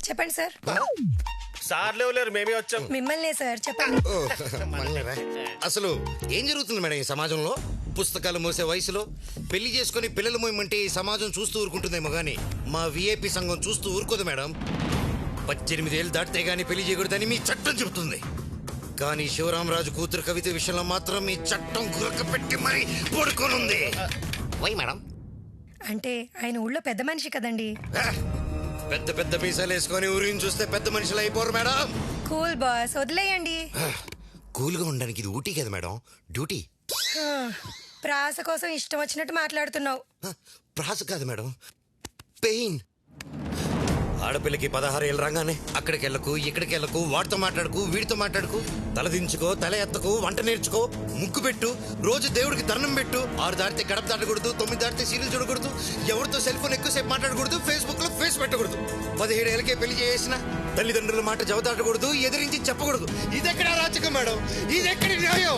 చెప్పండి sir. Sir లేరు, మేమే వచ్చాం. మిమ్మల్నే సార్, చెప్పండి. అసలు ఏం జరుగుతుంది మేడం ఈ సమాజంలో? పుస్తకాలు మోసే వయసులో పెళ్లి చేసుకుని పిల్లలు మోయమంటే ఈ సమాజం చూస్తూ ఊరుకుంటుందేమో గానీ మా విఐపి సంఘం చూస్తూ ఊరుకోదు మేడం. 18 ఏళ్ళు దాటితే గానీ పెళ్లి చేయకూడదని మీ చట్టం చెబుతుంది. కానీ శివరామరాజు కూతురు కవిత విషయంలో మాత్రం మీ చట్టం గురక పెట్టి మరీ పడుకోనుంది. Why madam? అంటే ఆయన ఊళ్ళో పెద్ద మనిషి కదండి. పెద్ద పెద్ద పీసాలు వేసుకొని ఊరిని చూస్తే పెద్ద మనుషులు అయిపోరు మేడం. కూల్ బాస్, వదిలేయండి. కూల్గా ఉండడానికి ఇది ఊటీ కదా మేడం, డ్యూటీ. ప్రాస కోసం ఇష్టం వచ్చినట్టు మాట్లాడుతున్నావు. ప్రాస కాదు మేడం, పెయిన్. ఆడపిల్లకి 16 ఏళ్ళు రాగానే అక్కడికి వెళ్ళకు, ఇక్కడికి వెళ్ళకు, వాడితో మాట్లాడుకు, వీడితో మాట్లాడుకు, తల దించుకో, తల ఎత్తకు, వంట నేర్చుకో, ముక్కు పెట్టు, రోజు దేవుడికి దండం పెట్టు, 6 దాటితే గడప దాటకూడదు, 9 దాటితే సీరియల్ చూడకూడదు, ఎవరితో సెల్ ఫోన్ ఎక్కువసేపు మాట్లాడకూడదు, ఫేస్బుక్ లో ఫేస్ పెట్టకూడదు, 17 ఏళ్ళకే పెళ్లి చేసిన తల్లిదండ్రుల మాట జవదాటకూడదు, ఎదిరించి చెప్పకూడదు. ఇదెక్కడ రాచకం మేడం? ఇదెక్కడి న్యాయం?